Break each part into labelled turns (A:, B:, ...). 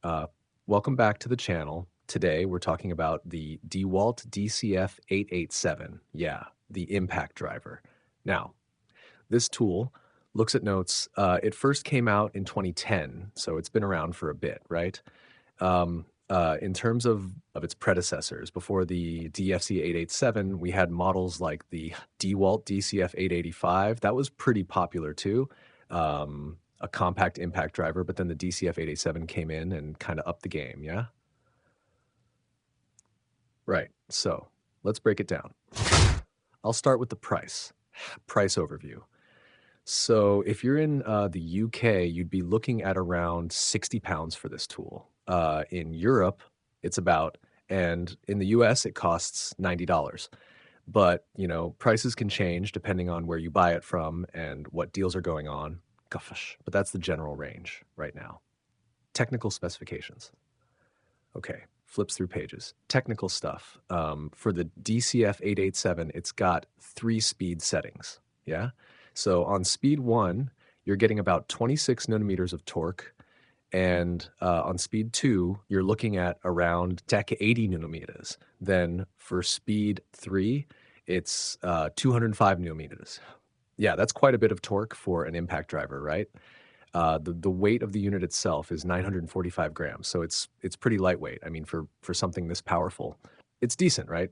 A: Uh, Welcome back to the channel. Today we're talking about the Dewalt DCF887. Yeah, the impact driver. Now, this tool looks at notes. It first came out in 2010, so it's been around for a bit, right? In terms of its predecessors, before the DFC887, we had models like the Dewalt DCF885. That was pretty popular too. A compact impact driver, but then the DCF887 came in and kind of upped the game, yeah? Right. So let's break it down. I'll start with the price overview. So if you're in the UK, you'd be looking at around 60 pounds for this tool. In Europe, it's about, and in the US, it costs $90. But, prices can change depending on where you buy it from and what deals are going on. Gosh, but that's the general range right now. Technical specifications. Okay, flips through pages. Technical stuff. For the DCF887, it's got 3-speed settings. Yeah. So on speed 1, you're getting about 26 newton-meters of torque. And on speed 2, you're looking at around 80 newton-meters. Then for speed 3, it's 205 newton-meters. Yeah, that's quite a bit of torque for an impact driver, right? The weight of the unit itself is 945 grams, so it's pretty lightweight. I mean, for something this powerful, it's decent, right?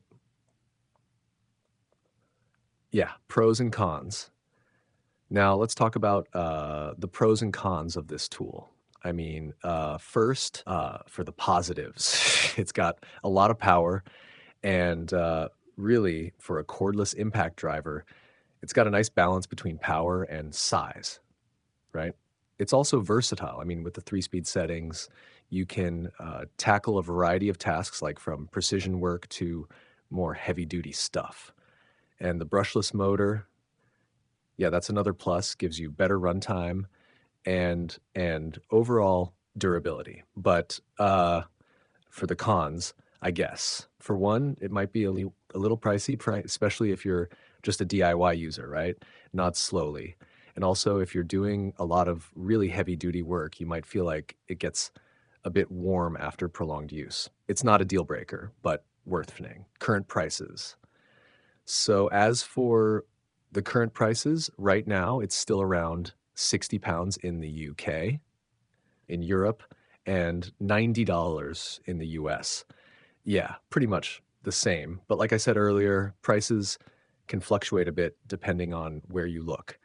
A: Yeah, pros and cons. Now let's talk about the pros and cons of this tool. I mean, first, for the positives, it's got a lot of power, and really, for a cordless impact driver, it's got a nice balance between power and size, right? It's also versatile. I mean, with the 3-speed settings, you can tackle a variety of tasks, like from precision work to more heavy-duty stuff. And the brushless motor, yeah, that's another plus, gives you better runtime and overall durability. But for the cons, I guess, for one, it might be a little pricey, especially if you're just a DIY user, right? Not slowly. And also, if you're doing a lot of really heavy-duty work, you might feel like it gets a bit warm after prolonged use. It's not a deal breaker, but worth mentioning. Current prices. So as for the current prices, right now, it's still around 60 pounds in the UK, in Europe, and $90 in the US. Yeah, pretty much the same. But like I said earlier, prices can fluctuate a bit depending on where you look.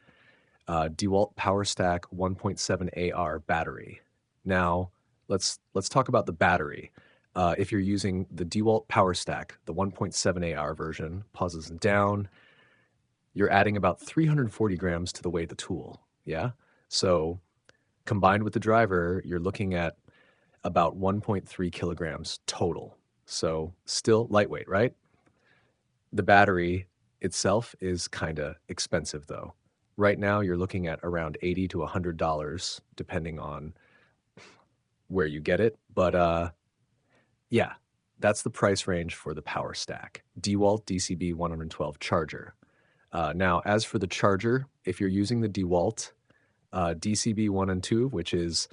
A: Dewalt PowerStack 1.7 AR battery. Now, let's talk about the battery. If you're using the Dewalt PowerStack, the 1.7 AR version, pauses down, you're adding about 340 grams to the weight of the tool. Yeah? So combined with the driver, you're looking at about 1.3 kilograms total. So still lightweight, right? The battery itself is kind of expensive though. Right now, you're looking at around $80 to $100, depending on where you get it. But yeah, that's the price range for the Power Stack. Dewalt DCB 112 charger. Now, as for the charger, if you're using the Dewalt DCB 1 and 2, which is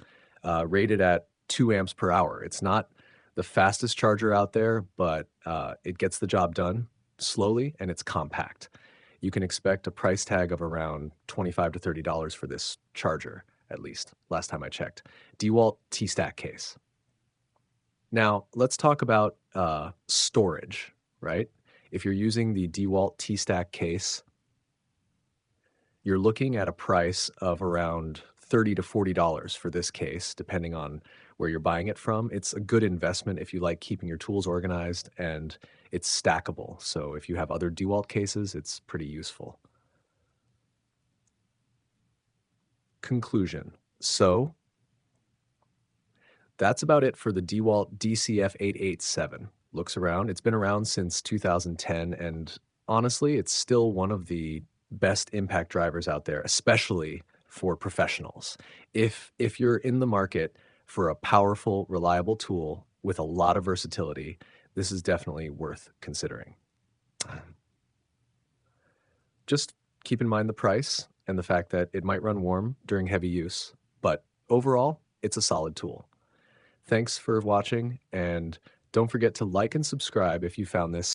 A: rated at 2 amps per hour, it's not the fastest charger out there, but it gets the job done slowly and it's compact. You can expect a price tag of around $25 to $30 for this charger, at least, last time I checked. Dewalt T-Stack case. Now, let's talk about storage, right? If you're using the Dewalt T-Stack case, you're looking at a price of around $30 to $40 for this case, depending on where you're buying it from. It's a good investment if you like keeping your tools organized, and it's stackable. So if you have other Dewalt cases, it's pretty useful. Conclusion. So that's about it for the Dewalt DCF887. Looks around. It's been around since 2010, and honestly, it's still one of the best impact drivers out there, especially for professionals. If you're in the market for a powerful, reliable tool with a lot of versatility, this is definitely worth considering. Just keep in mind the price and the fact that it might run warm during heavy use, but overall, it's a solid tool. Thanks for watching, and don't forget to like and subscribe if you found this